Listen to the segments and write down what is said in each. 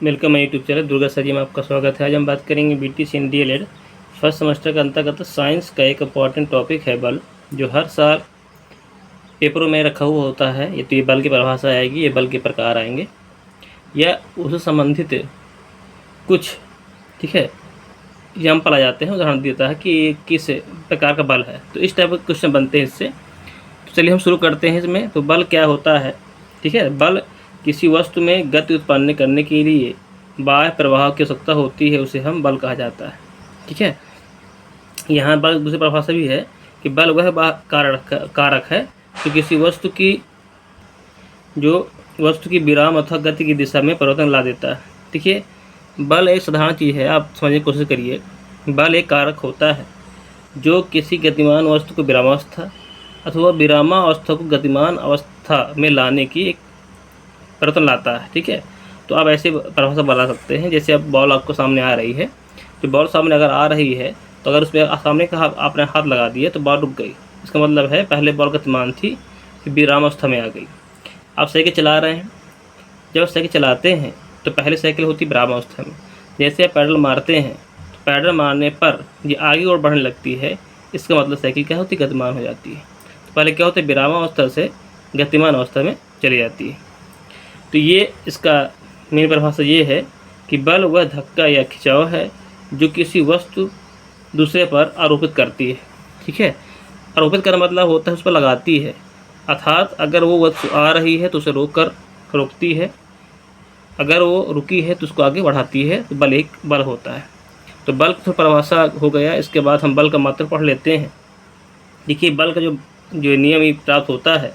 Welcome my YouTube channel Durga sir ji में आपका स्वागत है। आज हम बात करेंगे बीटीसी डीएलएड फर्स्ट सेमेस्टर के अंतर्गत साइंस का एक इम्पॉर्टेंट टॉपिक है बल, जो हर साल पेपरों में रखा हुआ होता है। ये तो ये बल की परिभाषा आएगी, ये बल के प्रकार आएंगे या उससे संबंधित कुछ, ठीक है, एग्जाम्पल आ जाते हैं, उदाहरण देता है कि ये किस प्रकार का बल है। तो इस टाइप के क्वेश्चन बनते हैं इससे। तो चलिए हम शुरू करते हैं इसमें। तो बल क्या होता है, ठीक है। बल किसी वस्तु में गति उत्पन्न करने के लिए बाह्य प्रभाव की आवश्यकता होती है, उसे हम बल कहा जाता है, ठीक है। यहाँ बल दूसरी परिभाषा भी है कि बल वह कारक है जो किसी वस्तु की विराम अथवा गति की दिशा में परिवर्तन ला देता है। देखिए, बल एक साधारण चीज़ है, आप समझने की कोशिश करिए। बल एक कारक होता है जो किसी गतिमान वस्तु को विरामावस्था अथवा विरामावस्था को गतिमान अवस्था में लाने की एक परिवर्तन लाता है, ठीक है। तो आप ऐसे परिभाषा बना सकते हैं, जैसे अब बॉल आपको सामने आ रही है, तो बॉल सामने अगर आ रही है तो अगर उसमें सामने का आपने हाथ लगा दिया तो बॉल रुक गई। इसका मतलब है पहले बॉल गतिमान थी, फिर विराम अवस्था में आ गई। आप साइकिल चला रहे हैं, जब साइकिल चलाते हैं तो पहले साइकिल होती विराम अवस्था में। जैसे आप पैडल मारते हैं तो पैडल मारने पर ये आगे और बढ़ने लगती है, इसका मतलब साइकिल क्या होती है, गतिमान हो जाती है। तो पहले क्या होता है, विराम अवस्था से गतिमान अवस्था में चली जाती है। तो ये इसका मेन परिभाषा ये है कि बल वह धक्का या खिंचाव है जो किसी वस्तु दूसरे पर आरोपित करती है, ठीक है। आरोपित करने मतलब होता है उस पर लगाती है, अर्थात अगर वो वस्तु आ रही है तो उसे रोकती है, अगर वो रुकी है तो उसको आगे बढ़ाती है, तो बल एक बल होता है। तो बल की परिभाषा हो गया। इसके बाद हम बल का मात्रक पढ़ लेते हैं। देखिए, बल का जो नियम प्राप्त होता है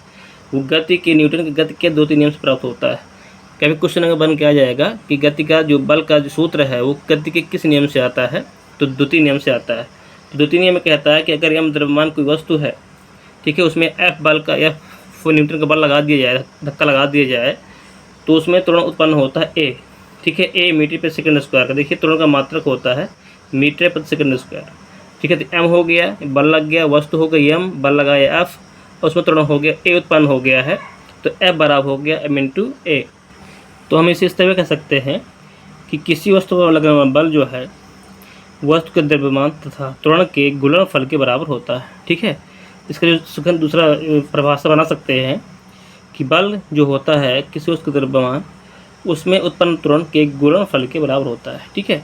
वो गति के न्यूटन की गति के 2-3 नियम से प्राप्त होता है। कभी क्वेश्चन अगर बन के आ जाएगा कि गति का जो बल का जो सूत्र है वो गति के किस नियम से आता है, तो द्वितीय नियम से आता है। तो द्वितीय नियम में कहता है कि अगर यम द्रव्यमान कोई वस्तु है, ठीक है, उसमें एफ बल का या न्यूटन का बल लगा दिया जाए, धक्का लगा दिया जाए, तो उसमें त्वरण उत्पन्न होता है ए, ठीक है। ए मीटर पर सेकंड स्क्वायर का, देखिए त्वरण का मात्रक होता है मीटर पर सेकंड स्क्वायर, ठीक है। तो एम हो गया, बल लग गया, वस्तु हो गई एम, बल लगाया एफ, उसमें त्वरण हो गया ए उत्पन्न हो गया है, तो एफ बराबर हो गया एम इंटू ए। तो हम इसे इस तरह कह सकते हैं कि किसी वस्तु पर लगने वाला बल जो है वस्तु के द्रव्यमान तथा त्वरण के गुणनफल के बराबर होता है, ठीक है। इसका जो सुखद दूसरा परिभाषा बना सकते हैं कि बल जो होता है किसी वस्तु का द्रव्यमान उसमें उत्पन्न त्वरण के गुणनफल के बराबर होता है, ठीक है।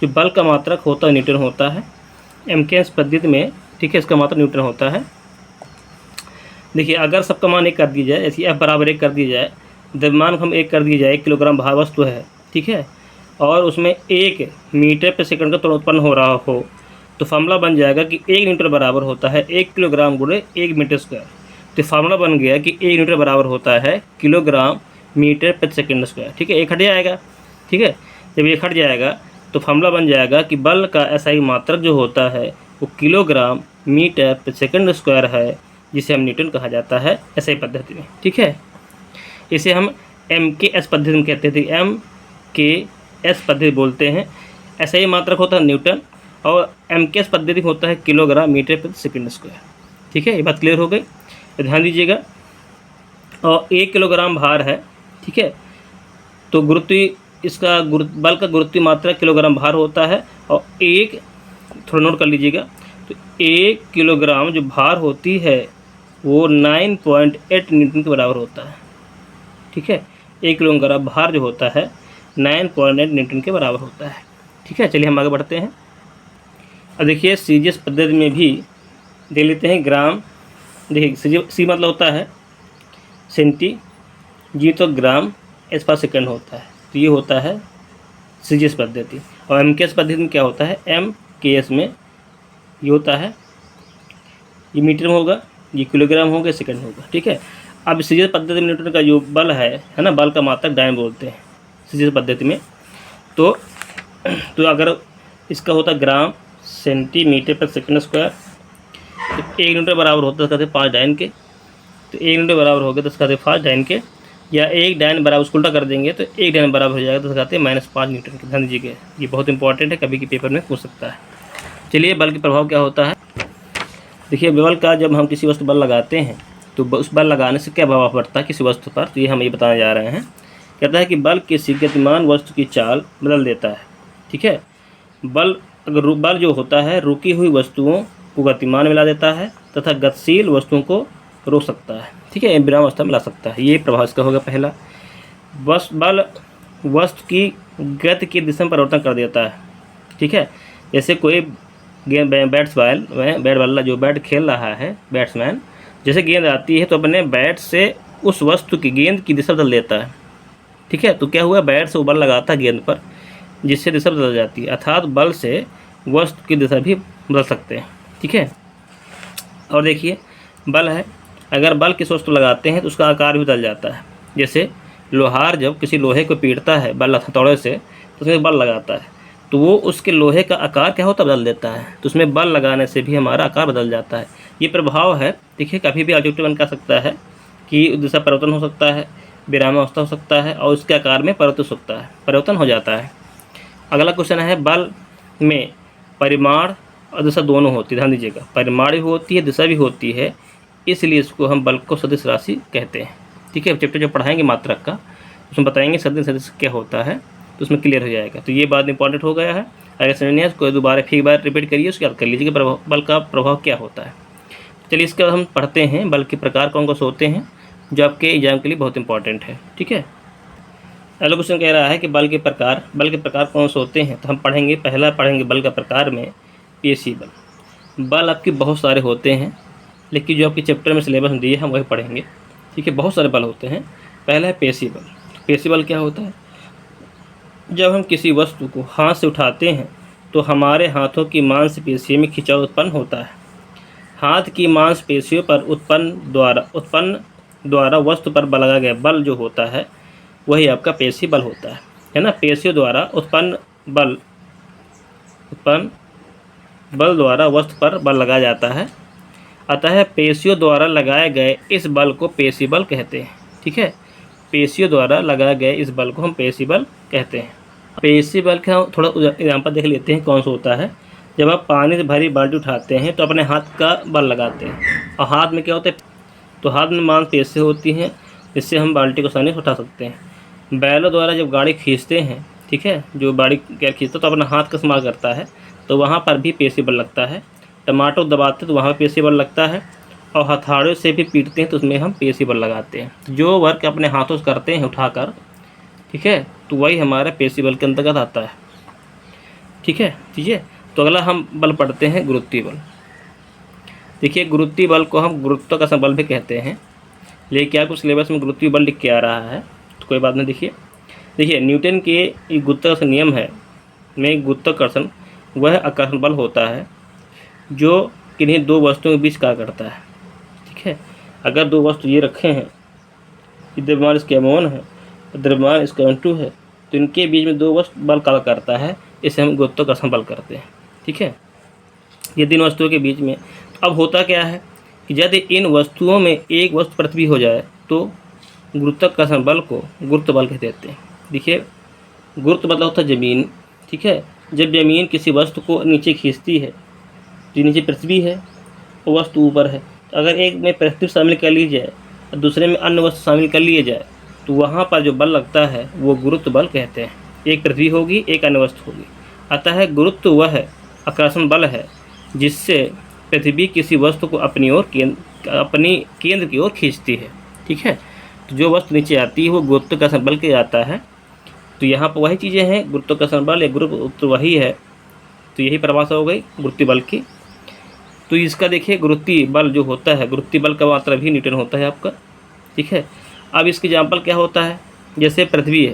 जो बल का मात्रक होता है न्यूटन होता है एमकेएस पद्धति में, ठीक है। इसका मात्रक न्यूटन होता है। देखिए, अगर सबका मान 1 कर दिया जाए, ऐसी एफ बराबर 1 कर दिया जाए, द्रव्यमान हम 1 कर दिया जाए, 1 किलोग्राम भार वस्तु है, ठीक है, और उसमें 1 मीटर पर सेकंड का त्वरण उत्पन्न हो रहा हो, तो फार्मूला बन जाएगा कि 1 न्यूटन बराबर होता है 1 किलोग्राम गुणे 1 मीटर स्क्वायर। तो फार्मूला बन गया कि 1 न्यूटन बराबर होता है किलोग्राम मीटर पर सेकंड स्क्वायर, ठीक है। 1 हट जाएगा, ठीक है। जब 1 हट जाएगा तो फार्मूला बन जाएगा कि बल का एसआई मात्रक जो होता है वो किलोग्राम मीटर पर सेकंड स्क्वायर है, जिसे हम न्यूटन कहा जाता है एसआई पद्धति में, ठीक है। इसे हम एमकेएस पद्धति में कहते थे, एमकेएस पद्धति बोलते हैं। एसआई मात्रक होता है न्यूटन और एमकेएस पद्धति होता है किलोग्राम मीटर पर सेकंड स्क्वायर, ठीक है। ये बात क्लियर हो गई, तो ध्यान दीजिएगा। और 1 किलोग्राम भार है, ठीक है, तो बल का गुरुत्वीय मात्रा किलोग्राम भार होता है। और एक थोड़ा नोट कर लीजिएगा, तो 1 किलोग्राम जो भार होती है वो 9.8 न्यूटन के बराबर होता है, ठीक है। 1 किलोग्राम भार जो होता है 9.8 न्यूटन के बराबर होता है, ठीक है। चलिए हम आगे बढ़ते हैं। अब देखिए, सीजीएस पद्धति में भी दे लेते हैं ग्राम। देखिए, सी मतलब होता है सेंटी, जी तो ग्राम, एस पर सेकंड होता है, तो ये होता है सीजीएस पद्धति। और एमकेएस पद्धति में क्या होता है, एमकेएस में ये होता है, ये मीटर में होगा, ये किलोग्राम होगा, सेकंड होगा, ठीक है। अब सीजीएस पद्धति में न्यूटन का जो बल है ना, बल का मात्रक डायन बोलते हैं सीजीएस पद्धति में। तो अगर इसका होता ग्राम सेंटीमीटर पर सेकंड स्क्वायर, तो 1 न्यूटन बराबर होता है कहते 5 डायन के। तो 1 न्यूटन बराबर हो गया तो कहते 5 डायन के, या 1 डायन बराबर उसको उल्टा कर देंगे तो 1 डायन बराबर हो जाएगा, तो कहते हैं -5 न्यूटन के। ध्यान दीजिएगा, ये बहुत इंपॉर्टेंट है, कभी के पेपर में पूछ सकता है। चलिए, बल के प्रभाव क्या होता है। देखिए, बल का जब हम किसी वस्तु बल लगाते हैं तो उस बल लगाने से क्या प्रभाव पड़ता है किसी वस्तु पर, तो ये हम ये बताने जा रहे हैं कहता है कि बल किसी गतिमान वस्तु की चाल बदल देता है। ठीक है, बल जो होता है रुकी हुई वस्तुओं को गतिमान में ला देता है तथा गतिशील वस्तुओं को रोक सकता है। ठीक है, विराम अवस्था में ला सकता है। ये प्रभाव इसका होगा पहला। बल वस्तु की गति की दिशा में परिवर्तन कर देता है। ठीक है, जैसे कोई बैट वाला जो बैट खेल रहा है, बैट्समैन, जैसे गेंद आती है तो अपने बैट से उस वस्तु की गेंद की दिशा बदल देता है। ठीक है, तो क्या हुआ, बैट से वो बल लगाता है गेंद पर, जिससे दिशा बदल जाती है। अर्थात बल से वस्तु की दिशा भी बदल सकते हैं। ठीक है, और देखिए बल है, अगर बल किस वस्तु लगाते हैं तो उसका आकार भी बदल जाता है। जैसे लोहार जब किसी लोहे को पीटता है बल हथौड़े से तो उसमें बल लगाता है, तो वो उसके लोहे का आकार क्या होता है, बदल देता है। तो उसमें बल लगाने से भी हमारा आकार बदल जाता है। ये प्रभाव है। देखिए कभी भी ऑब्जेक्टिव बन कर सकता है कि दिशा परिवर्तन हो सकता है, विरामावस्था हो सकता है और उसके आकार में परिवर्तन हो जाता है। अगला क्वेश्चन है, बल में परिमाण और दिशा दोनों होती है। ध्यान दीजिएगा, परिमाण भी होती है, दिशा भी होती है, इसलिए इसको हम बल को सदिश राशि कहते हैं। ठीक है, चैप्टर जो पढ़ाएंगे मात्रक का उसमें बताएंगे सदिश क्या होता है, तो उसमें क्लियर हो जाएगा। तो ये बात इंपॉर्टेंट हो गया है। अगर समझ नहीं है उसको दोबारा फिर एक बार रिपीट करिए, उसके याद कर लीजिए कि बल का प्रभाव क्या होता है। चलिए इसके बाद हम पढ़ते हैं बल के प्रकार कौन कौन से होते हैं, जो आपके एग्जाम के लिए बहुत इंपॉर्टेंट है। ठीक है, अगला क्वेश्चन कह रहा है कि बल के प्रकार कौन से होते हैं। तो हम पढ़ेंगे, पहला पढ़ेंगे बल का प्रकार में पेशी बल। बल आपके बहुत सारे होते हैं, लेकिन जो आपके चैप्टर में सिलेबस में दिए हम वही पढ़ेंगे। ठीक है, बहुत सारे बल होते हैं। पहला है पेशी बल। पेशी बल क्या होता है, जब हम किसी वस्तु को हाथ से उठाते हैं तो हमारे हाथों की मांसपेशियों में खिंचाव उत्पन्न होता है। हाथ की मांसपेशियों पर उत्पन्न द्वारा वस्तु पर लगाया गया बल जो होता है वही आपका पेशी बल होता है ना। पेशियों द्वारा उत्पन्न बल द्वारा वस्तु पर बल लगाया जाता है, अतः पेशियों द्वारा लगाए गए इस बल को पेशी बल कहते हैं। ठीक है, पेशियों द्वारा लगाए गए इस बल को हम पेशी बल कहते हैं। पेशी बल का थोड़ा एग्जाम्पल देख लेते हैं कौन सा होता है। जब आप पानी से भरी बाल्टी उठाते हैं तो अपने हाथ का बल लगाते हैं, और हाथ में क्या होता है, तो हाथ में मांसपेशियाँ होती हैं, जिससे हम बाल्टी को आसानी से उठा सकते हैं। बैलों द्वारा जब गाड़ी खींचते हैं, ठीक है, जो गाड़ी क्या खींचता तो अपना हाथ का इस्तेमाल करता है, तो वहाँ पर भी पेशी बल लगता है। टमाटर दबाते तो वहाँ पर पेशी बल लगता है, और हथौड़े से भी पीटते हैं तो उसमें हम पेशी बल लगाते हैं। जो वर्क अपने हाथों से करते हैं उठाकर, ठीक है, तो वही हमारा पेशी बल के अंतर्गत आता है। ठीक है, तो अगला हम बल पढ़ते हैं गुरुत्वीय बल। देखिए गुरुत्वीय बल को हम गुरुत्वाकर्षण बल भी कहते हैं, लेकिन आपको सिलेबस में गुरुत्वीय बल लिख के आ रहा है तो कोई बात नहीं। देखिए न्यूटन के गुरुत्वाकर्षण नियम है में गुरुत्वाकर्षण वह आकर्षण बल होता है जो किन्हीं दो वस्तुओं के बीच कार्य करता है। ठीक है, अगर दो वस्तु ये रखे हैं, द्रव्यमान इसका m1 है, द्रव्यमान इसका m2 है, तो इनके बीच में दो वस्तु बल कार्य करता है, इसे हम गुरुत्वाकर्षण बल करते हैं। ठीक है, ये तीन वस्तुओं के बीच में। अब होता क्या है कि यदि इन वस्तुओं में एक वस्तु पृथ्वी हो जाए तो गुरुत्वाकर्षण बल को गुरुत्व बल कह देते हैं। देखिए गुरुत्व मतलब होता है ज़मीन। ठीक है, जब ज़मीन किसी वस्तु को नीचे खींचती है, जो नीचे पृथ्वी है और वस्तु ऊपर है, तो अगर एक में पृथ्वी शामिल कर ली जाए और दूसरे में अन्य वस्तु शामिल कर लिए जाए तो वहाँ पर जो बल लगता है वो गुरुत्व बल कहते हैं। एक पृथ्वी होगी, एक अन्य वस्तु होगी, अतः गुरुत्व वह आकर्षण बल है जिससे पृथ्वी किसी वस्तु को अपनी केंद्र की ओर खींचती है। ठीक है, तो जो वस्तु नीचे आती है वो गुरुत्वाकर्षण बल के आता है। तो यहाँ पर वही चीज़ें हैं, गुरुत्वाकर्षण बल या गुरुत्व वही है, तो यही परिभाषा हो गई गुरुत्वीय बल की। तो इसका देखिए गुरुत्वीय बल जो होता है, गुरुत्वीय बल का मात्रा भी न्यूटन होता है आपका। ठीक है, अब इसकी एग्जाम्पल क्या होता है, जैसे पृथ्वी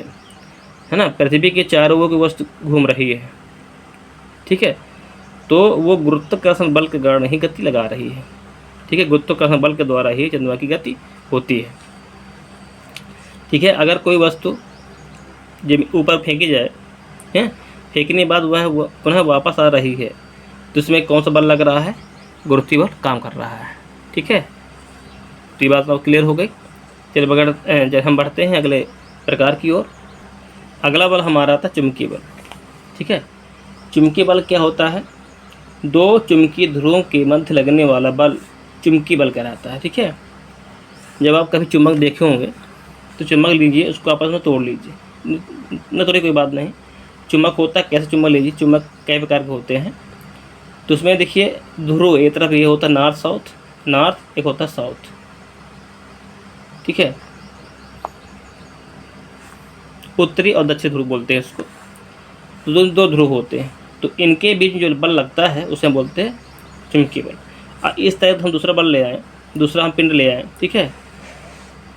है ना, पृथ्वी के चारों ओर की वस्तु घूम रही है। ठीक है, तो वो गुरुत्वाकर्षण बल के कारण ही गति लगा रही है। ठीक है, गुरुत्वाकर्षण बल के द्वारा ही चंद्रमा की गति होती है। ठीक है, अगर कोई वस्तु जब ऊपर फेंकी जाए है, फेंकने के बाद वह पुनः वापस आ रही है, तो इसमें कौन सा बल लग रहा है, गुरुत्वीय बल काम कर रहा है। ठीक है, तो ये बात अब क्लियर हो गई। चलिए बगैर जब हम बढ़ते हैं अगले प्रकार की ओर। अगला बल हमारा आता है चुंबकीय बल। ठीक है, चुंबकीय बल क्या होता है, दो चुंबकीय ध्रुवों के मध्य लगने वाला बल चुंबकीय बल कहलाता है। ठीक है, जब आप कभी चुंबक देखे होंगे, तो चुम्बक लीजिए, उसको आपस में तोड़ लीजिए, न तोड़े कोई बात नहीं। चुम्बक होता है कैसे, चुम्बक लीजिए, चुम्बक कई प्रकार के होते हैं। तो उसमें देखिए ध्रुव, एक तरफ ये होता है नॉर्थ साउथ, नॉर्थ, एक होता है साउथ, ठीक है, उत्तरी और दक्षिण ध्रुव बोलते हैं इसको। तो दो ध्रुव होते हैं, तो इनके बीच में जो बल लगता है उसे हम बोलते हैं चुंबकीय बल। इस तरह हम दूसरा बल ले आए, दूसरा हम पिंड ले आए, ठीक है,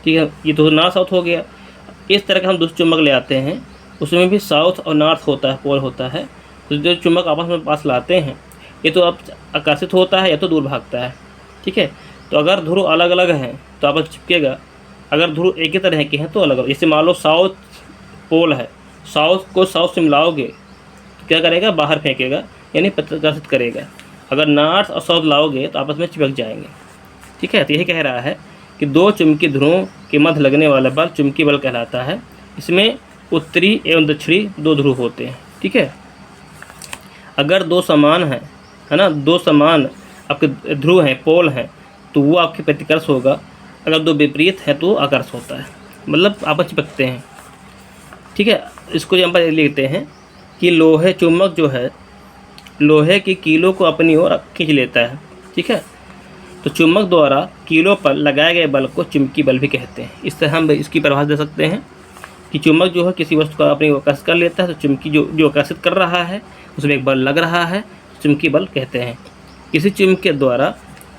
ठीक है, ये तो नॉर्थ साउथ हो गया। इस तरह का हम दूसरा चुंबक ले आते हैं, उसमें भी साउथ और नॉर्थ होता है, पोल होता है। तो जो चुंबक आपस में पास लाते हैं, ये तो अब आकर्षित होता है या तो दूर भागता है, ठीक है। तो अगर ध्रुव अलग अलग हैं तो आपस चिपकेगा, अगर ध्रुव एक ही तरह के हैं तो अलग अलग। जैसे मान लो साउथ पोल है, साउथ को साउथ से मिलाओगे तो क्या करेगा, बाहर फेंकेगा, यानी प्रकाशित करेगा। अगर नॉर्थ और साउथ लाओगे तो आपस में चिपक जाएंगे, ठीक है। तो यही कह रहा है कि दो चुंबकीय ध्रुवों के मध्य लगने वाला बल चुंबकीय बल कहलाता है। इसमें उत्तरी एवं दक्षिणी दो ध्रुव होते हैं, ठीक है। अगर दो समान हैं, है ना, दो समान आपके ध्रुव हैं, पोल हैं, तो वो आपके प्रतिकर्ष होगा। अगर दो विपरीत है तो आकर्ष होता है, मतलब आपस चिपकते हैं, ठीक है। इसको यहाँ पर लिखते हैं कि लोहे, चुम्बक जो है लोहे की कीलों को अपनी ओर खींच लेता है, ठीक है। तो चुम्बक द्वारा कीलों पर लगाए गए बल को चुंबकीय बल भी कहते हैं। इस तरह हम इसकी परिभाषा दे सकते हैं कि चुम्बक जो है किसी वस्तु को अपनी ओर आकर्षित कर लेता है, तो चुंबकीय जो आकर्षित कर रहा है उसमें एक बल लग रहा है, चुंबकीय बल कहते हैं। किसी चुम्बक के द्वारा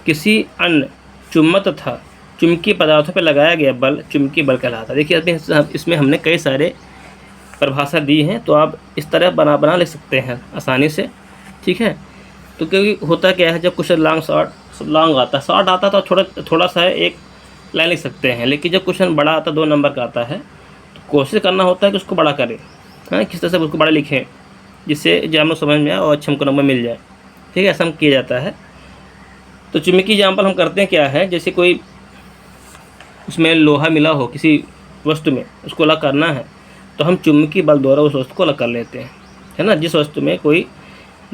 किसी अन्य चुम्बक तथा चुंबकीय पदार्थों पर लगाया गया बल चुंबकीय बल कहलाता है। देखिए इसमें हमने कई सारे परिभाषा दी हैं, तो आप इस तरह बना लिख सकते हैं आसानी से, ठीक है। तो क्योंकि होता क्या है, जब कुछ लॉन्ग आता है, शॉर्ट आता है तो थोड़ा सा एक लाइन लिख सकते हैं, लेकिन जब क्वेश्चन बड़ा आता है, 2 नंबर का आता है, तो कोशिश करना होता है कि उसको बड़ा करें, हाँ, किस तरह से उसको बड़ा लिखें जिससे एग्जाम में समझ में आए और अच्छा हमको नंबर मिल जाए, ठीक है, ऐसा हम किया जाता है। तो चुंबकीय एग्जाम्पल हम करते हैं क्या है, जैसे कोई उसमें लोहा मिला हो किसी वस्तु में, उसको अलग करना है, तो हम चुंबकीय बल द्वारा उस वस्तु को अलग कर लेते हैं, है ना। जिस वस्तु में कोई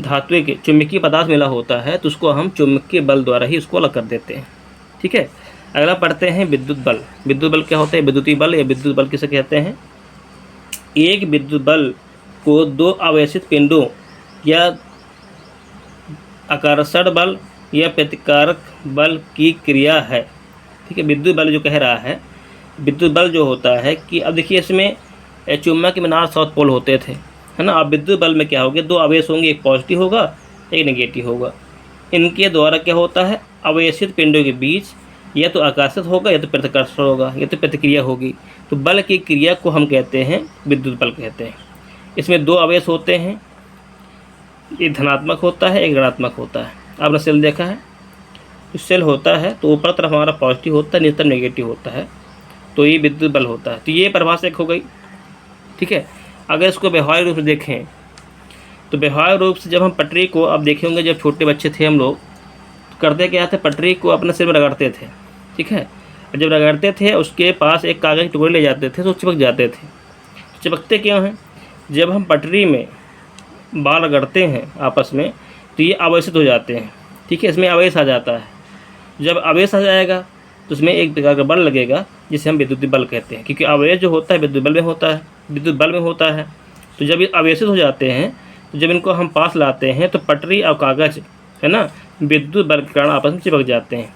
धातु के चुंबकीय पदार्थ मिला होता है तो उसको हम चुंबकीय बल द्वारा ही उसको अलग कर देते हैं, ठीक है। अगला पढ़ते हैं विद्युत बल। विद्युत बल क्या होता है, विद्युतीय बल या विद्युत बल किसे कहते हैं। एक विद्युत बल को दो आवेशित पिंडों या आकर्षण बल या प्रतिकारक बल की क्रिया है, ठीक है। विद्युत बल जो कह रहा है, विद्युत बल जो होता है कि अब देखिए इसमें चुम्बक में नॉर्थ साउथ पोल होते थे, है ना। अब विद्युत बल में क्या होगा, दो आवेश होंगे, एक पॉजिटिव होगा एक नेगेटिव होगा। इनके द्वारा क्या होता है, आवेशित पिंडों के बीच या तो आकर्षित होगा या तो प्रतिकर्षण होगा या तो प्रतिक्रिया होगी। तो बल की क्रिया को हम कहते हैं विद्युत बल कहते हैं। इसमें दो आवेश होते हैं, एक धनात्मक होता है एक ऋणात्मक होता है। आपने सेल देखा है, तो सेल होता है तो ऊपर तरफ हमारा पॉजिटिव होता है, नीचे तरफ नेगेटिव होता है, तो ये विद्युत बल होता है। तो ये परिभाषा एक हो गई, ठीक है। अगर इसको व्यवहारिक रूप से देखें तो व्यवहारिक रूप से जब हम पटरी को, आप देखे होंगे जब छोटे बच्चे थे हम लोग, तो करते क्या थे, पटरी को अपने सिर में रगड़ते थे, ठीक है। और जब रगड़ते थे उसके पास एक कागज़ के टुकड़े ले जाते थे तो चिपक जाते थे। तो चिपकते क्यों हैं, जब हम पटरी में बाल रगड़ते हैं आपस में तो ये आवेशित हो जाते हैं, ठीक है, इसमें आवेश आ जाता है। जब आवेश आ जाएगा तो उसमें एक प्रकार का बल लगेगा जिसे हम विद्युत बल कहते हैं, क्योंकि आवेश जो होता है विद्युत बल में होता है, विद्युत बल में होता है। तो जब ये आवेशित हो जाते हैं तो जब इनको हम पास लाते हैं तो पटरी और कागज़, है ना, विद्युत बल के कारण आपस में चिपक जाते हैं।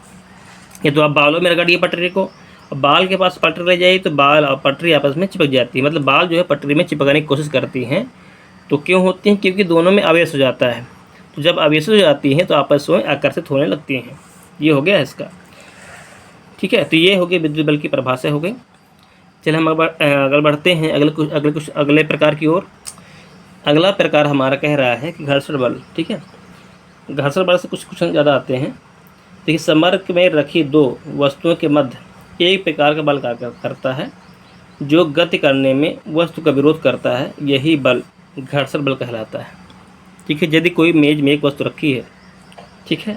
ये तो आप बालों में रगड़िए पटरी को, और बाल के पास पटरी ले जाइए तो बाल और पटरी आपस में चिपक जाती है, मतलब बाल जो है पटरी में चिपकाने की कोशिश करती हैं। तो क्यों होती हैं, क्योंकि दोनों में आवेश हो जाता है। तो जब आवेश हो जाती हैं तो आपस में आकर्षित होने लगती हैं। ये हो गया इसका, ठीक है। तो ये हो गई विद्युत बल की परिभाषा हो गई। चलिए हम अगले बढ़ते हैं अगले प्रकार की ओर। अगला प्रकार हमारा कह रहा है कि घर्षण बल, ठीक है। घर्षण बल से कुछ ज़्यादा आते हैं। देखिए संपर्क में रखी दो वस्तुओं के मध्य एक प्रकार का बल कार्य करता है जो गति करने में वस्तु का विरोध करता है, यही बल घर्षण बल कहलाता है, ठीक है। यदि कोई मेज में एक वस्तु रखी है, ठीक है,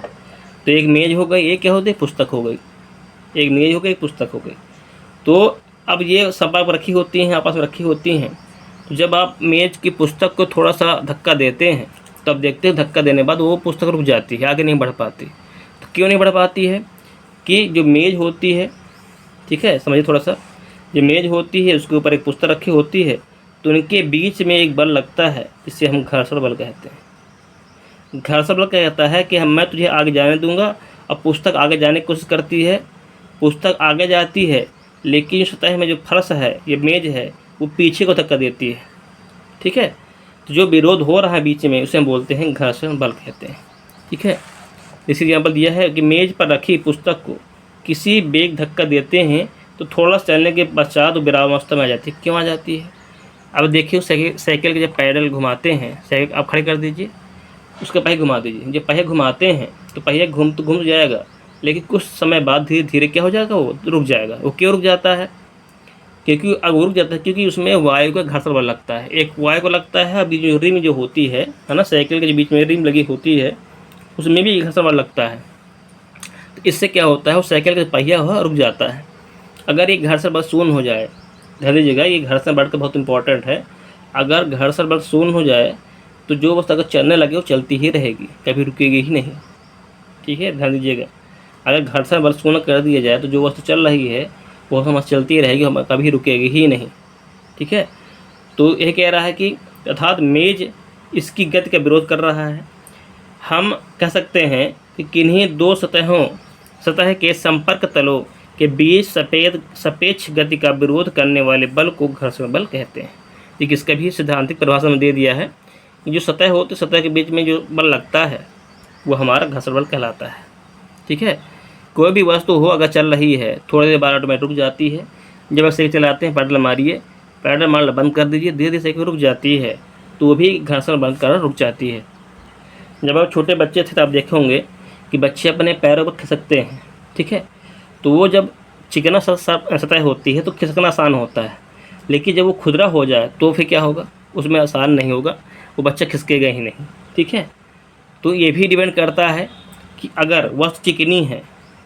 तो एक मेज हो गई, एक क्या हो गई, पुस्तक हो गई, एक मेज हो गई एक पुस्तक हो गई। तो अब ये संपर्क रखी होती हैं, आपस में रखी होती हैं। तो जब आप मेज की पुस्तक को थोड़ा सा धक्का देते हैं तब देखते हैं धक्का देने बाद वो पुस्तक रुक जाती है, आगे नहीं बढ़ पाती। तो क्यों नहीं बढ़ पाती है कि जो मेज होती है, ठीक है, समझिए थोड़ा सा, जो मेज होती है उसके ऊपर एक पुस्तक रखी होती है, तो उनके बीच में एक बल लगता है, इसे हम घर्षण बल कहते हैं। घर्षण बल कहता है कि मैं तुझे आगे जाने दूंगा, और पुस्तक आगे जाने की कोशिश करती है, पुस्तक आगे जाती है, लेकिन सतह में जो फर्श है, ये मेज है, वो पीछे को धक्का देती है। ठीक है, तो जो विरोध हो रहा है बीच में, उसे हम बोलते हैं घर्षण बल कहते हैं। ठीक है, इसी एग्जाम्पल दिया है कि मेज पर रखी पुस्तक को किसी बेग धक्का देते हैं तो थोड़ा चलने के पश्चात वो विरामावस्था में आ जाती है। क्यों आ जाती है? अब देखिए, साइकिल के जब पैडल घुमाते हैं, साइकिल आप खड़े कर दीजिए, उसके पहिए घुमा दीजिए। जब पहिए घुमाते हैं तो पहिए घूम जाएगा, लेकिन कुछ समय बाद धीरे धीरे क्या हो जाएगा, वो रुक जाएगा। वो क्यों रुक जाता है? क्योंकि अब रुक जाता है क्योंकि उसमें वायु का घर्षण बल लगता है। एक वायु को लगता है, अभी जो रिम जो होती है ना, साइकिल के जो बीच में रिम लगी होती है, उसमें भी घर्षण बल लगता है। तो इससे क्या होता है, वो साइकिल का पहिया हुआ रुक जाता है। अगर ये घर्षण बल शून्य हो जाए, ध्यान दीजिएगा, ये घर्षण बल का बहुत इंपॉर्टेंट है। अगर घर्षण बल शून्य हो जाए तो जो वस्तु अगर चलने लगे वो चलती ही रहेगी, कभी रुकेगी ही नहीं। ठीक है, ध्यान दीजिएगा, अगर घर्षण बल शून्य कर दिया जाए तो जो वस्तु चल रही है वो हम चलती रहेगी, हम कभी रुकेगी ही नहीं। ठीक है, तो यह कह रहा है कि अर्थात मेज इसकी गति का विरोध कर रहा है। हम कह सकते हैं कि किन्हीं दो सतह के संपर्क तलों के बीच सापेक्ष गति का विरोध करने वाले बल को घर्षण बल कहते हैं। देखिए, इसका भी सिद्धांतिक परिभाषा में दे दिया है कि जो सतह होती है, सतह के बीच में जो बल लगता है वो हमारा घर्षण बल कहलाता है। ठीक है, कोई भी वस्तु हो अगर चल रही है, थोड़ी देर बाद ऑटोमेटिक रुक जाती है। जब आप साइकिल चलाते हैं, पैडल मारिए, पैडल मारना बंद कर दीजिए, धीरे धीरे साइकिल रुक जाती है, तो वो भी घर्षण बल कर रुक जाती है। जब आप छोटे बच्चे थे तो आप देखे होंगे कि बच्चे अपने पैरों पर खिसकते हैं। ठीक है, तो वो जब चिकना सतह होती है तो खिसकना आसान होता है, लेकिन जब वो खुरदरा हो जाए तो फिर क्या होगा, उसमें आसान नहीं होगा, वो बच्चा खिसकेगा ही नहीं। ठीक है, तो ये भी डिपेंड करता है कि अगर वस्तु चिकनी है,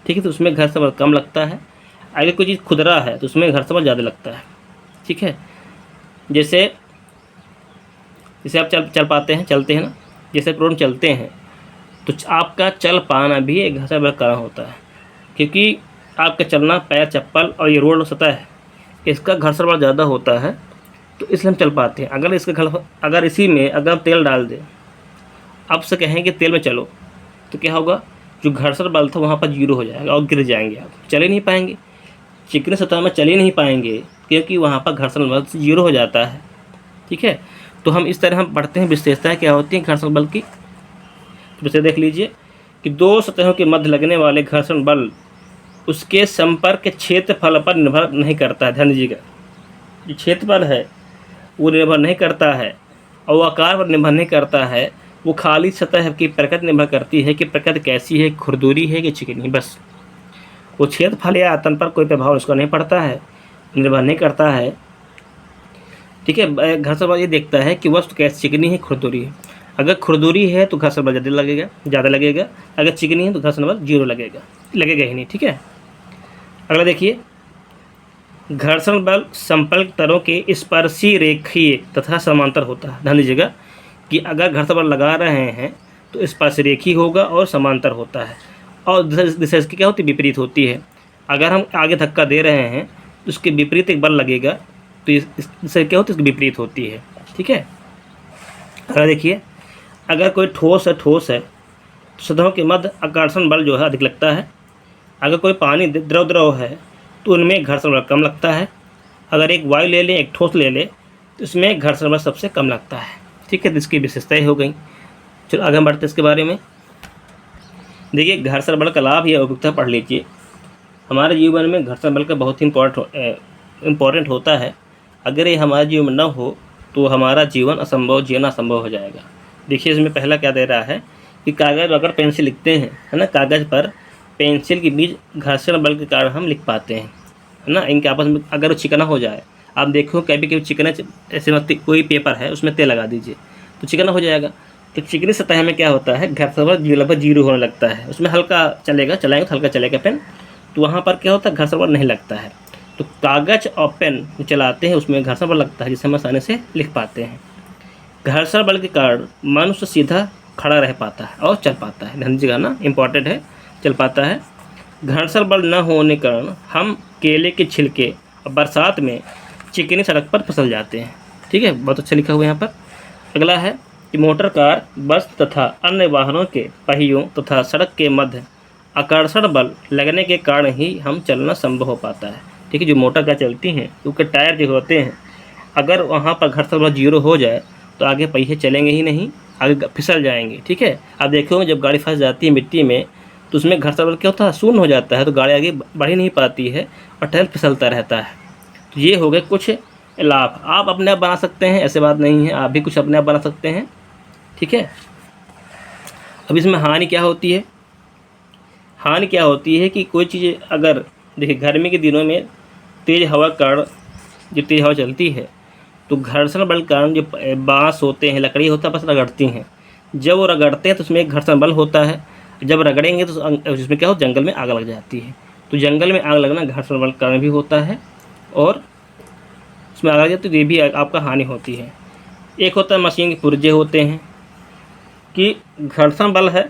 ठीक है, तो उसमें घर्षण बल कम लगता है। अगर कोई चीज़ खुरदरा है तो उसमें घर्षण बल ज़्यादा लगता है। ठीक है, जैसे आप चल पाते हैं, चलते हैं ना, जैसे रोड चलते हैं तो आपका चल पाना भी एक घर्षण बल कारण होता है, क्योंकि आपका चलना, पैर, चप्पल और ये रोड सतह है, इसका घर्षण बल ज़्यादा होता है, तो इसलिए हम चल पाते हैं। अगर इसी में अगर तेल डाल दें, अब से कहें कि तेल में चलो, तो क्या होगा, जो घर्षण बल था वहाँ पर जीरो हो जाएगा और गिर जाएंगे, आप चल ही नहीं पाएंगे। चिकनी सतह में चल ही नहीं पाएंगे क्योंकि वहाँ पर घर्षण बल जीरो हो जाता है। ठीक है, तो हम इस तरह हम पढ़ते हैं विशेषताएं क्या होती हैं घर्षण बल की। तो वैसे देख लीजिए कि दो सतहों के मध्य लगने वाले घर्षण बल उसके संपर्क के क्षेत्रफल पर निर्भर नहीं करता है। ध्यान दीजिएगा, जो क्षेत्रफल है वो निर्भर नहीं करता है और आकार पर निर्भर नहीं करता है, वो खाली सतह की प्रकृति निर्भर करती है कि प्रकृति कैसी है, खुरदुरी है कि चिकनी, बस। वो क्षेत्रफल या आयतन पर कोई प्रभाव उसका नहीं पड़ता है, निर्भर नहीं करता है। ठीक है, घर्षण बल ये देखता है कि वस्तु कैसी, चिकनी है, खुरदुरी है। अगर खुरदुरी है तो घर्षण बल ज़्यादा लगेगा, अगर चिकनी है तो घर्षण बल जीरो लगेगा ही नहीं। ठीक है, अगला देखिए, घर्षण बल संपर्क तलों के स्पर्शी रेखीय तथा समांतर होता है। ध्यान दीजिएगा कि अगर घर्षण बल लगा रहे हैं तो स्पर्श रेखीय होगा और समांतर होता है, और दिशा इसकी क्या होती है, विपरीत होती है। अगर हम आगे धक्का दे रहे हैं तो उसके विपरीत एक बल लगेगा, तो इस दिशा क्या होती है, इसकी विपरीत होती है। ठीक है, अगर देखिए, अगर कोई ठोस है तो सतहों के मध्य आकर्षण बल जो है अधिक लगता है। अगर कोई पानी द्रव है तो उनमें घर्षण बल कम लगता है। अगर एक वायु ले लें, एक ठोस ले लें, तो इसमें घर्षण बल सबसे कम लगता है। ठीक है, तो इसकी विशेषताएं हो गई। चलो आगे हम बढ़ते हैं इसके बारे में। देखिए, घर्षण बल का लाभ या उपयुक्तता पढ़ लीजिए। हमारे जीवन में घर्षण बल का बहुत ही इम्पोर्टेंट होता है। अगर ये हमारे जीवन में न हो तो हमारा जीवन जीना असंभव हो जाएगा। देखिए, इसमें पहला क्या दे रहा है कि कागज़ अगर पेंसिल लिखते हैं, है ना, कागज़ पर पेंसिल के बीच घर्षण बल के कारण हम लिख पाते हैं, है ना। इनके आपस में अगर चिकना हो जाए, आप देखो कभी चिकना, ऐसे कोई पेपर है उसमें तेल लगा दीजिए तो चिकना हो जाएगा। तो चिकनी सतह में क्या होता है, घर्षण बल लगभग जीरो होने लगता है। उसमें हल्का चलेंगे तो हल्का चलेगा पेन, तो वहाँ पर क्या होता है, घर्षण बल नहीं लगता है। तो कागज़ और पेन चलाते हैं उसमें घर्षण बल लगता है, जिससे हम आसानी से लिख पाते हैं। घर्षण बल के कारण मनुष्य सीधा खड़ा रह पाता है और चल पाता है। ध्यान दीजिएगा ना, इम्पॉर्टेंट है, चल पाता है। घर्षण बल न होने के कारण हम केले के छिलके और बरसात में चिकनी सड़क पर फिसल जाते हैं। ठीक है, बहुत अच्छा लिखा हुआ है यहाँ पर। अगला है कि मोटर कार, बस तथा अन्य वाहनों के पहियों तथा सड़क के मध्य आकर्षण बल लगने के कारण ही हम चलना संभव हो पाता है। ठीक है, जो मोटर कार चलती हैं क्योंकि टायर जो होते हैं, अगर वहाँ पर घर्षण बल 0 हो जाए तो आगे पहिए चलेंगे ही नहीं, आगे फिसल जाएंगे। ठीक है, आप देखोगे जब गाड़ी फंस जाती है मिट्टी में तो उसमें घर्षण बल क्या होता है, शून्य हो जाता है, तो गाड़ी आगे बढ़ ही नहीं पाती है और टायर फिसलता रहता है। तो ये हो गए कुछ लाभ। आप अपने आप बना सकते हैं, ऐसे बात नहीं है, आप भी कुछ अपने आप बना सकते हैं। ठीक है, अब इसमें हानि क्या होती है? हानि क्या होती है कि कोई चीज़ अगर देखिए गर्मी के दिनों में तेज़ हवा के कारण, जो तेज़ हवा चलती है तो घर्षण बल के कारण जो बाँस होते हैं, लकड़ी होता है, बस रगड़ती हैं। जब वो रगड़ते हैं तो उसमें एक घर्षण बल होता है, जब रगड़ेंगे तो उसमें क्या हो, जंगल में आग लग जाती है। तो जंगल में आग लगना घर्षण बल के कारण भी होता है और उसमें आग लग जाती है तो ये भी आपका हानि होती है। एक होता है मशीन के पुर्जे होते हैं कि घर्षण बल है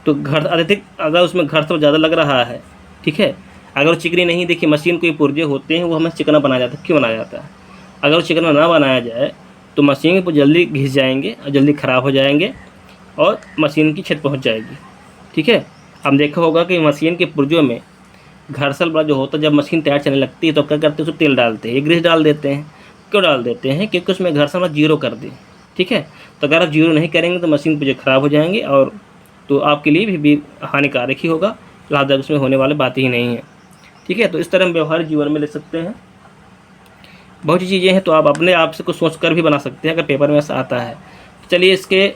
तो अत्यधिक अगर उसमें घर्षण ज़्यादा लग रहा है, ठीक है, अगर वो चिकनी नहीं, देखिए मशीन के पुर्जे होते हैं वो हमें चिकना बनाया जाता है। क्यों बनाया जाता है? अगर वो चिकना ना बनाया जाए तो मशीन पर जल्दी घिस जाएंगे और जल्दी ख़राब हो जाएंगे और मशीन की क्षति पहुंच जाएगी। ठीक है, हम देखा होगा कि मशीन के पुर्जों में घर्षण बल जो होता है, जब मशीन तैयार चलने लगती है तो क्या करते हैं, उसमें तेल डालते हैं, ग्रीस डाल देते हैं। क्यों डाल देते हैं? क्योंकि उसमें घर्षण बल 0 कर दें। ठीक है, तो अगर आप 0 नहीं करेंगे तो मशीन पुर्जे ख़राब हो जाएंगे और तो आपके लिए भी हानिकारक ही होगा, लाभदायक उसमें होने वाली बात ही नहीं है। ठीक है, तो इस तरह हम व्यवहारिक जीवन में ले सकते हैं। बहुत सी चीज़ें हैं तो आप अपने आप से कुछ सोच कर भी बना सकते हैं अगर पेपर में ऐसा आता है। चलिए, इसके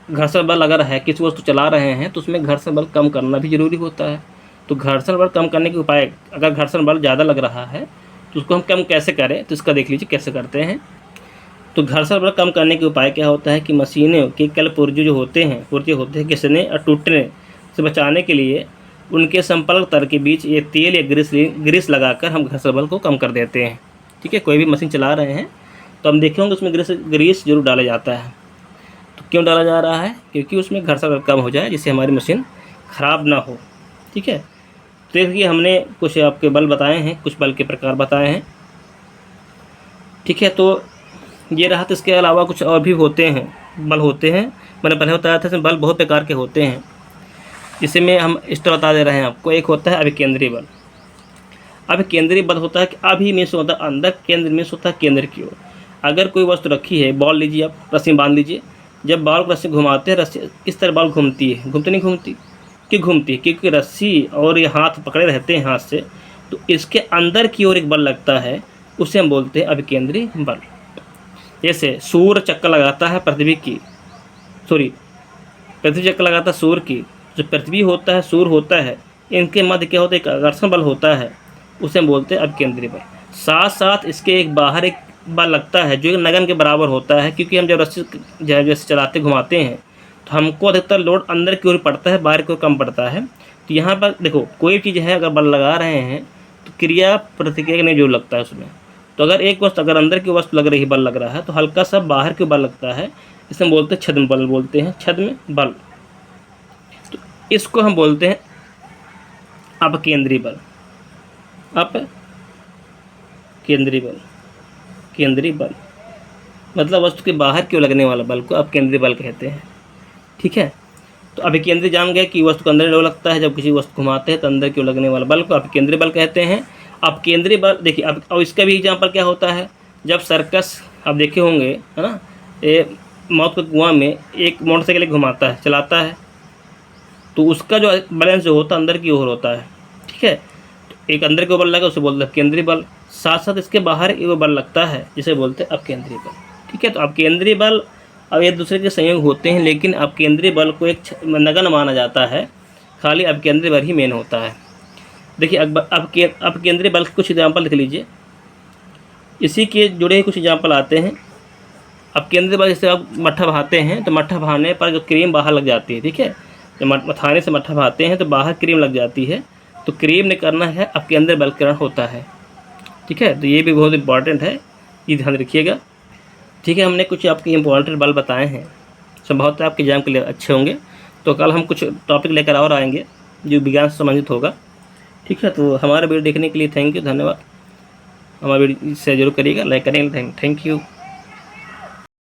घर्षण बल अगर है, किसी वस्तु चला रहे हैं तो उसमें घर्षण बल कम करना भी ज़रूरी होता है। तो घर्षण बल कम करने के उपाय, अगर घर्षण बल ज़्यादा लग रहा है तो उसको हम कम कैसे करें, तो इसका देख लीजिए कैसे करते हैं। तो घर्षण बल कम करने के उपाय क्या होता है कि मशीनों के कल पुर्जे जो होते हैं, घिसने और टूटने से बचाने के लिए उनके संपर्क तार के बीच ये तेल या ग्रीस लगाकर हम घर्षण बल को कम कर देते हैं। ठीक है, कोई भी मशीन चला रहे हैं तो हम देखेंगे उसमें ग्रीस जरूर डाला जाता है। तो क्यों डाला जा रहा है? क्योंकि उसमें घर्षण बल कम हो जाए, जिससे हमारी मशीन ख़राब ना हो। ठीक है, तो देखिए हमने कुछ आपके बल बताए हैं, कुछ बल के प्रकार बताए हैं। ठीक है, तो ये रहा। तो इसके अलावा कुछ और भी होते हैं, बल होते हैं। मैंने पहले बताया था इसमें बल बहुत प्रकार के होते हैं, जिसे में हम इस तरह बता दे रहे हैं आपको। एक होता है अभिकेंद्री बल। अभिकेंद्री बल होता है कि अभी मीन्स होता है अंदर, केंद्र मीन्स होता है केंद्र की ओर। अगर कोई वस्तु रखी है, बॉल लीजिए आप, रस्सी बांध लीजिए, जब बॉल को रस्सी घुमाते हैं, रस्सी इस तरह बॉल घूमती है, घूमती नहीं घूमती? क्यों घूमती है? क्योंकि रस्सी और ये हाथ पकड़े रहते हैं हाथ से, तो इसके अंदर की ओर एक बल लगता है, उसे हम बोलते हैं अभिकेंद्री बल। जैसे सूर्य चक्कर लगाता है पृथ्वी चक्कर लगाता है सूर्य की, जो पृथ्वी होता है, सूर्य होता है, इनके मध्य क्या होता है, एक आकर्षण बल होता है, उसे हम बोलते हैं अभिकेंद्री बल। साथ साथ इसके एक बाहर एक बल लगता है जो एक नगन के बराबर होता है, क्योंकि हम जब रस्सी जैसे चलाते घुमाते हैं तो हमको अधिकतर लोड अंदर की ओर पड़ता है, बाहर की ओर कम पड़ता है। तो यहाँ पर देखो कोई चीज़ है, अगर बल लगा रहे हैं तो क्रिया प्रतिक्रिया नहीं जो लगता है उसमें। तो अगर एक वस्तु, अगर अंदर की वस्तु लग रही, बल लग रहा है, तो हल्का सा बाहर की बल लगता है, इसे हम बोलते हैं छद्म बल, बोलते हैं छद्म बल। तो इसको हम बोलते हैं अपकेंद्री बल। अपकेंद्री बल, केंद्रीय बल मतलब वस्तु के बाहर की ओर लगने वाला बल को अपकेंद्री बल कहते हैं। ठीक है, तो अभिकेंद्री जान गए कि वस्तु के अंदर डोल लगता है, जब किसी वस्तु घुमाते हैं तो अंदर की ओर लगने वाला बल को अभिकेंद्री बल कहते हैं। अपकेंद्री बल देखिए, अब और इसका भी एग्जाम्पल क्या होता है, जब सर्कस आप देखे होंगे, है ना, ये मौत के कुआं में एक मोटरसाइकिल घुमाता है, चलाता है, तो उसका जो बैलेंस जो होता है अंदर की ओर होता है। ठीक है, तो एक अंदर के बल लगा उसे बोलते हैं केंद्रीय बल, साथ साथ इसके बाहर एक बल लगता है जिसे बोलते हैं अपकेंद्री बल। ठीक है, तो अपकेंद्री बल अब एक दूसरे के संयोग होते हैं, लेकिन अपकेंद्री बल को एक नगन माना जाता है, खाली अपकेंद्री बल ही मेन होता है। देखिए अपकेंद्री बल के कुछ एग्जाम्पल लिख लीजिए, इसी के जुड़े कुछ एग्जाम्पल आते हैं। अपकेंद्री बल जैसे आप मट्ठा बहाते हैं तो मट्ठा बहाने पर जो क्रीम बाहर लग जाती है, ठीक है, जब मथाने से मट्ठा बहाते हैं तो बाहर क्रीम लग जाती है, तो क्रीम ने करना है अपकेंद्री बल कारण होता है। ठीक है, तो ये भी बहुत इंपॉर्टेंट है, ये ध्यान रखिएगा। ठीक है, हमने कुछ आपके इंपॉर्टेंट बल बताए हैं, संभवतः आपके एग्जाम के लिए अच्छे होंगे। तो कल हम कुछ टॉपिक लेकर और आएंगे जो विज्ञान से संबंधित होगा। ठीक है, तो हमारा वीडियो देखने के लिए थैंक यू, धन्यवाद। हमारे वीडियो शेयर जरूर करिएगा, लाइक करेंगे। Thank you.